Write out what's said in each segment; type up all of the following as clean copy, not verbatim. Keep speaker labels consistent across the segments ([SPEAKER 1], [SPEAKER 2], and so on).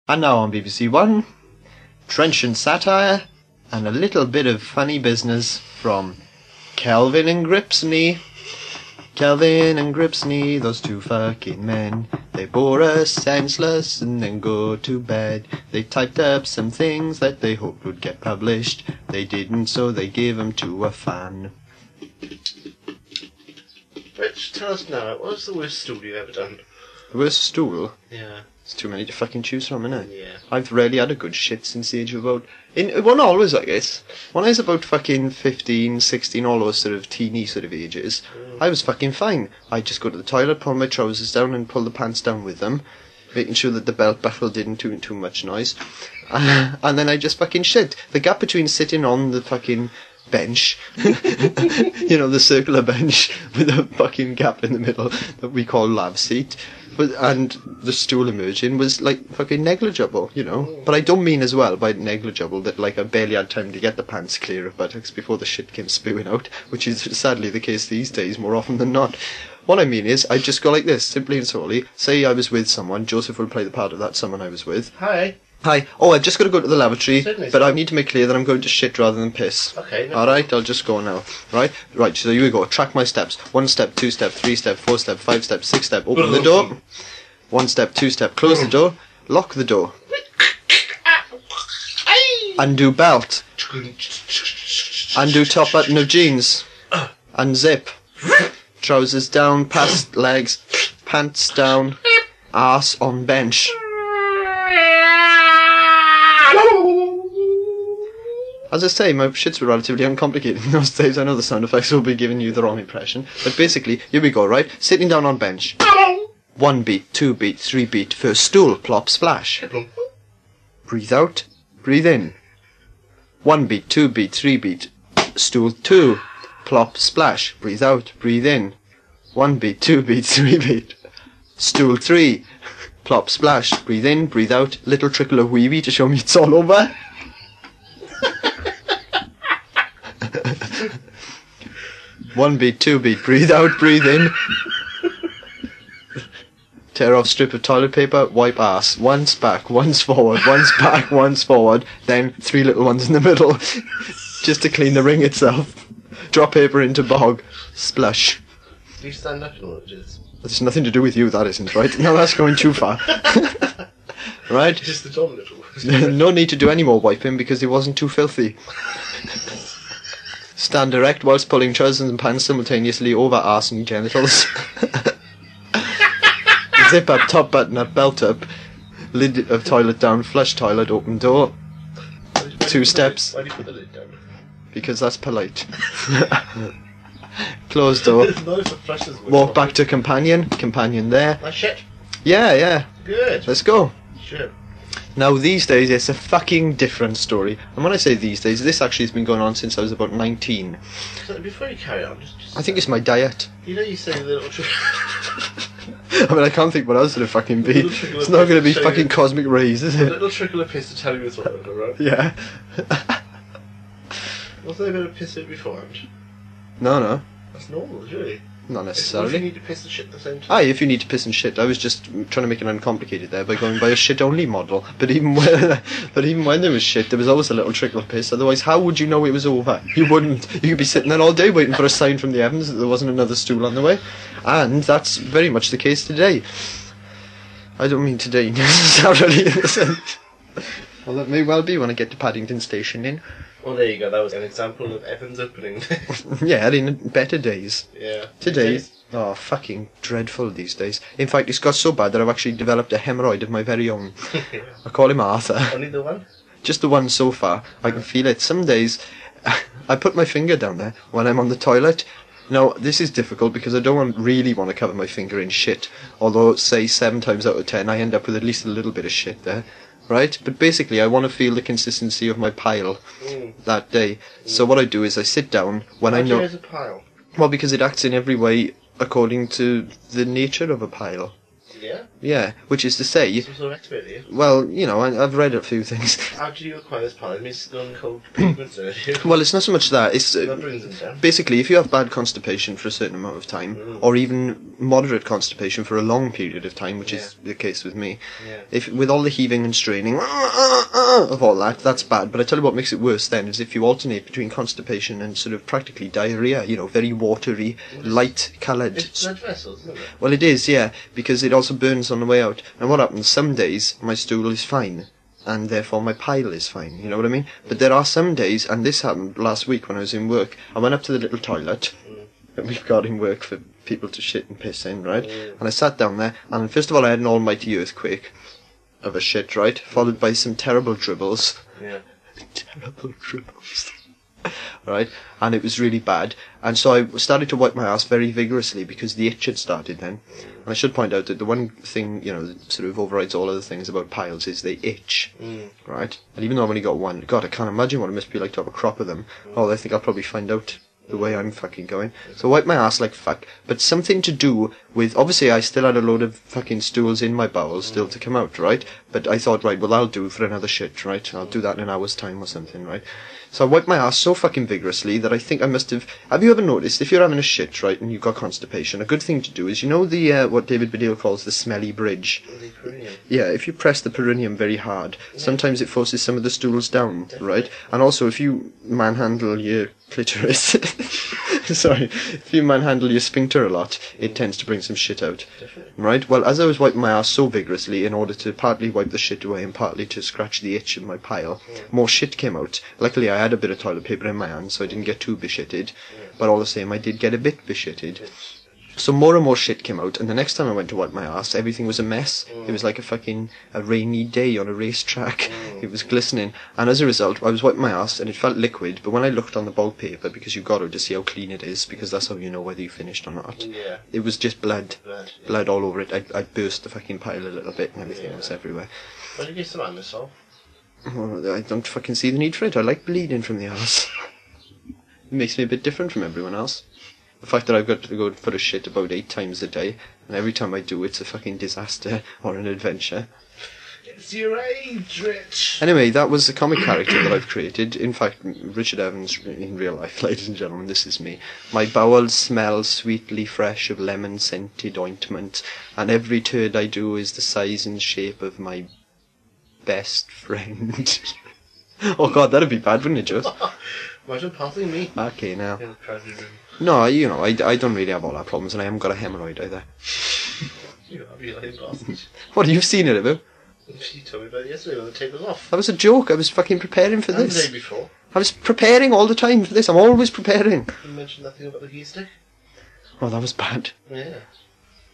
[SPEAKER 1] And now on BBC One, trenchant satire and a little bit of funny business from Kelvin and Gripsney. Kelvin and Gripsney, those two fucking men, they bore us senseless and then go to bed. They typed up some things that they hoped would get published. They didn't, so they gave them to a fan.
[SPEAKER 2] Rich, tell us now, what's the worst stool you've ever done?
[SPEAKER 1] The worst stool?
[SPEAKER 2] Yeah.
[SPEAKER 1] It's too many to fucking choose from, innit?
[SPEAKER 2] Yeah.
[SPEAKER 1] I've rarely had a good shit since the age of about... well, not always, I guess. When I was about fucking 15, 16, all those sort of teeny sort of ages, I was fucking fine. I'd just go to the toilet, pull my trousers down and pull the pants down with them, making sure that the belt buckle didn't do too much noise. And then I just fucking shit. The gap between sitting on the fucking bench, you know, the circular bench with a fucking gap in the middle that we call lav seat, and the stool emerging was like fucking negligible, you know. But I don't mean as well by negligible that like I barely had time to get the pants clear of buttocks before the shit came spewing out, which is sadly the case these days more often than not. What I mean is, I'd just go like this, simply and solely. Say I was with someone, Joseph will play the part of that someone I was with.
[SPEAKER 2] Hi.
[SPEAKER 1] Hi. Oh, I've just got to go to the lavatory,
[SPEAKER 2] Certainly,
[SPEAKER 1] but I need to make clear that I'm going to shit rather than piss.
[SPEAKER 2] Okay. No
[SPEAKER 1] Alright, I'll just go now. Right, so here we go. Track my steps. 1 step, 2 step, 3 step, 4 step, 5 step, 6 step. Open the door. 1 step, 2 step. Close the door. Lock the door. Undo belt. Undo top button of jeans. Unzip. Trousers down, past legs. Pants down. Arse on bench. As I say, my shits were relatively uncomplicated in those days. I know the sound effects will be giving you the wrong impression. But basically, here we go, right? Sitting down on bench. 1 beat, 2 beat, 3 beat. First stool, plop, splash. Breathe out, breathe in. 1 beat, 2 beat, 3 beat. Stool 2, plop, splash. Breathe out, breathe in. 1 beat, 2 beat, 3 beat. Stool 3, plop, splash. Breathe in, breathe out. Little trickle of wee wee to show me it's all over. 1 beat, 2 beat, breathe out, breathe in. Tear off strip of toilet paper, wipe ass. Once back, once forward, once back, once forward. Then 3 little ones in the middle, just to clean the ring itself. Drop paper into bog, splush.
[SPEAKER 2] Do you stand up in all of this?
[SPEAKER 1] There's nothing to do with you, that isn't, right? No, that's going too far. Right?
[SPEAKER 2] Just the top little.
[SPEAKER 1] No need to do any more wiping because it wasn't too filthy. Stand erect whilst pulling trousers and pants simultaneously over arse and genitals. Zip up, top button up, belt up, lid of toilet down, flush toilet, open door. 2 steps.
[SPEAKER 2] Why do you put the lid down?
[SPEAKER 1] Because that's polite. Closed door.
[SPEAKER 2] No, for flushes.
[SPEAKER 1] Walk back to companion. Companion there.
[SPEAKER 2] My shit.
[SPEAKER 1] Yeah.
[SPEAKER 2] Good.
[SPEAKER 1] Let's go.
[SPEAKER 2] Sure.
[SPEAKER 1] Now, these days, it's a fucking different story. And when I say these days, this actually has been going on since I was about 19.
[SPEAKER 2] So before you carry on, just
[SPEAKER 1] I think it's my diet.
[SPEAKER 2] you know, you say the little trick.
[SPEAKER 1] I mean, I can't think what else it'll fucking be.
[SPEAKER 2] Little trickle
[SPEAKER 1] It's
[SPEAKER 2] of
[SPEAKER 1] not going to be
[SPEAKER 2] piss to
[SPEAKER 1] fucking
[SPEAKER 2] show you.
[SPEAKER 1] cosmic rays, is
[SPEAKER 2] A
[SPEAKER 1] it?
[SPEAKER 2] little trickle of piss to tell you it's all over, right?
[SPEAKER 1] Yeah.
[SPEAKER 2] Wasn't there a bit of piss in beforehand?
[SPEAKER 1] No.
[SPEAKER 2] That's normal, surely.
[SPEAKER 1] Not
[SPEAKER 2] If you
[SPEAKER 1] necessarily.
[SPEAKER 2] need to piss and shit at the same time.
[SPEAKER 1] Aye, if you need to piss and shit. I was just trying to make it uncomplicated there by going by a shit-only model. But even when there was shit, there was always a little trickle of piss. Otherwise, how would you know it was over? You wouldn't. You could be sitting there all day waiting for a sign from the heavens that there wasn't another stool on the way. And that's very much the case today. I don't mean today necessarily in the sense. Well, that may well be when I get to Paddington Station in.
[SPEAKER 2] Well, there you go. That was an example of Evan's opening.
[SPEAKER 1] Yeah, in better days.
[SPEAKER 2] Yeah.
[SPEAKER 1] Today, oh, fucking dreadful these days. In fact, it's got so bad that I've actually developed a hemorrhoid of my very own. I call him Arthur.
[SPEAKER 2] Only the one?
[SPEAKER 1] Just the one so far. I can feel it. Some days, I put my finger down there when I'm on the toilet. Now, this is difficult because I don't really want to cover my finger in shit. Although, say, 7 times out of 10, I end up with at least a little bit of shit there. Right? But basically, I want to feel the consistency of my pile that day. So what I do is I sit down when I know...
[SPEAKER 2] There's a pile.
[SPEAKER 1] Well, because it acts in every way according to the nature of a pile.
[SPEAKER 2] Yeah?
[SPEAKER 1] Yeah, which is to say,
[SPEAKER 2] Some sort of expert, are you?
[SPEAKER 1] well, you know, I've read a few things.
[SPEAKER 2] How do you acquire this power? It means going cold pavements, are you?
[SPEAKER 1] Well, it's not so much that, it's
[SPEAKER 2] That brings them down.
[SPEAKER 1] basically if you have bad constipation for a certain amount of time, or even moderate constipation for a long period of time, which is the case with me, if with all the heaving and straining of all that, that's bad. But I tell you what makes it worse then is if you alternate between constipation and sort of practically diarrhea, you know, very watery, light-coloured.
[SPEAKER 2] It's blood vessels, isn't it?
[SPEAKER 1] Well, it is, yeah, because it also burns on the way out. And what happens, some days my stool is fine, and therefore my pile is fine, you know what I mean? But there are some days, and this happened last week when I was in work, I went up to the little toilet that we've got in work for people to shit and piss in, right? And I sat down there, and first of all I had an almighty earthquake of a shit, right? Followed by some terrible dribbles.
[SPEAKER 2] Yeah.
[SPEAKER 1] Terrible dribbles. Right? And it was really bad. And so I started to wipe my ass very vigorously because the itch had started then. And I should point out that the one thing, you know, that sort of overrides all other things about piles is they itch. Right? And even though I've only got one, God, I can't imagine what it must be like to have a crop of them. Oh, I think I'll probably find out the way I'm fucking going. So I wiped my ass like fuck. But something to do with, obviously I still had a load of fucking stools in my bowels still to come out, right? But I thought, right, well I'll do for another shit, right? I'll do that in an hour's time or something, right? So I wiped my ass so fucking vigorously that I think I must have you ever noticed, if you're having a shit, right, and you've got constipation, a good thing to do is, you know the, what David Baddiel calls the smelly bridge?
[SPEAKER 2] The perineum.
[SPEAKER 1] Yeah, if you press the perineum very hard, sometimes it forces some of the stools down, right? And also if you manhandle your clitoris, sorry, if you manhandle your sphincter a lot, it tends to bring some shit out. Right? Well, as I was wiping my ass so vigorously in order to partly wipe the shit away and partly to scratch the itch in my pile, more shit came out. Luckily I had a bit of toilet paper in my hand, so I didn't get too beshitted, but all the same I did get a bit beshitted. So more and more shit came out, and the next time I went to wipe my ass, everything was a mess. It was like a rainy day on a racetrack. It was glistening, and as a result, I was wiping my ass, and it felt liquid, but when I looked on the bog paper, because you've got to see how clean it is, because that's how you know whether you finished or not, it was just blood. Blood all over it. I burst the fucking pile a little bit, and everything was everywhere.
[SPEAKER 2] Why did you get some amiss off?
[SPEAKER 1] Well, I don't fucking see the need for it. I like bleeding from the ass. It makes me a bit different from everyone else. The fact that I've got to go for a shit about 8 times a day, and every time I do it's a fucking disaster or an adventure.
[SPEAKER 2] It's your age, Rich!
[SPEAKER 1] Anyway, that was the comic character that I've created. In fact, Richard Evans in real life, ladies and gentlemen, this is me. My bowels smell sweetly fresh of lemon-scented ointment, and every turd I do is the size and shape of my best friend. Oh god, that'd be bad, wouldn't it, Joe?
[SPEAKER 2] Imagine passing me.
[SPEAKER 1] Okay, now.
[SPEAKER 2] In the crowded room.
[SPEAKER 1] No, you know, I don't really have all that problems, and I haven't got a hemorrhoid either.
[SPEAKER 2] You have your lying bastard.
[SPEAKER 1] What, you've seen it, have you?
[SPEAKER 2] You told me about it yesterday when the tape was off.
[SPEAKER 1] That was a joke, I was fucking preparing for
[SPEAKER 2] And the
[SPEAKER 1] this.
[SPEAKER 2] day before.
[SPEAKER 1] I was preparing all the time for this, I'm always preparing.
[SPEAKER 2] You mentioned nothing about the key stick.
[SPEAKER 1] Oh, that was bad.
[SPEAKER 2] Yeah.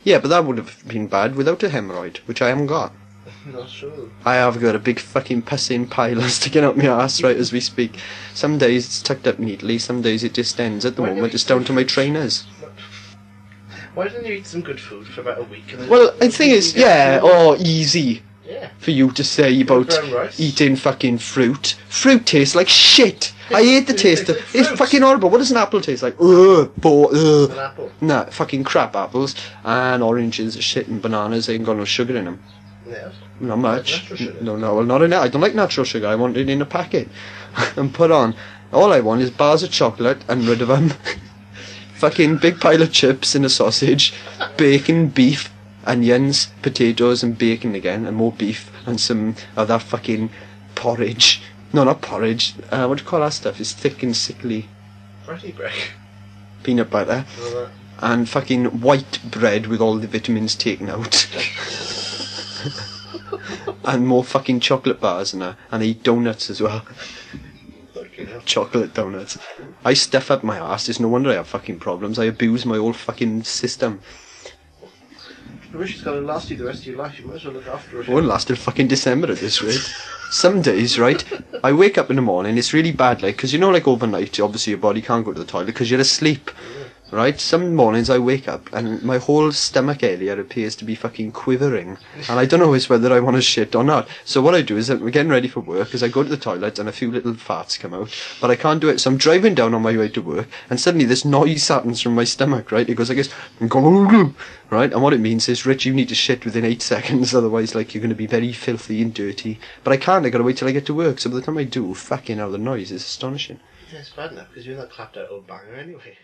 [SPEAKER 1] Yeah, but that would have been bad without a hemorrhoid, which I haven't got.
[SPEAKER 2] Not sure.
[SPEAKER 1] I have got a big fucking pissing pile sticking out my arse right as we speak. Some days it's tucked up neatly, some days it distends. At the moment it's down to my trainers.
[SPEAKER 2] Why didn't you eat some good food for about a week? And then
[SPEAKER 1] Well, the thing is, yeah, easy
[SPEAKER 2] Yeah.
[SPEAKER 1] for you to say about
[SPEAKER 2] Brown rice.
[SPEAKER 1] eating fucking fruit. Fruit tastes like shit. I hate the taste of
[SPEAKER 2] It's
[SPEAKER 1] it's
[SPEAKER 2] fruit.
[SPEAKER 1] fucking horrible. What does an apple taste like?
[SPEAKER 2] An apple.
[SPEAKER 1] Nah, fucking crap apples and oranges, shit and bananas ain't got no sugar in them.
[SPEAKER 2] Yeah.
[SPEAKER 1] Not much.
[SPEAKER 2] Natural sugar.
[SPEAKER 1] No, well, not in it. I don't like natural sugar. I want it in a packet and put on. All I want is bars of chocolate and rid of them. Fucking big pile of chips and a sausage, bacon, beef, onions, potatoes and bacon again, and more beef, and some of that fucking porridge. No, not porridge. What do you call that stuff? It's thick and sickly.
[SPEAKER 2] Bratty break.
[SPEAKER 1] Peanut butter.
[SPEAKER 2] Well,
[SPEAKER 1] And fucking white bread with all the vitamins taken out. And more fucking chocolate bars and that. And I eat donuts as well.
[SPEAKER 2] fucking hell.
[SPEAKER 1] Chocolate donuts. I stuff up my arse. It's no wonder I have fucking problems. I abuse my whole fucking system.
[SPEAKER 2] I wish it's going to last you the rest of your life. You might as well look after it.
[SPEAKER 1] It won't last till fucking December at this rate. Some days, right, I wake up in the morning, it's really bad, like, because you know, like, overnight, obviously your body can't go to the toilet because you're asleep. right? Some mornings I wake up and my whole stomach area appears to be fucking quivering, and I don't know whether I want to shit or not. So what I do is I'm getting ready for work, is I go to the toilet and a few little farts come out, but I can't do it. So I'm driving down on my way to work, and suddenly this noise happens from my stomach, right? It goes like this, right? And what it means is, Rich, you need to shit within 8 seconds, otherwise, like, you're going to be very filthy and dirty. But I can't. I got to wait till I get to work. So by the time I do, fucking hell, the noise is astonishing.
[SPEAKER 2] Yeah, it's bad enough because you're not clapped out old banger anyway.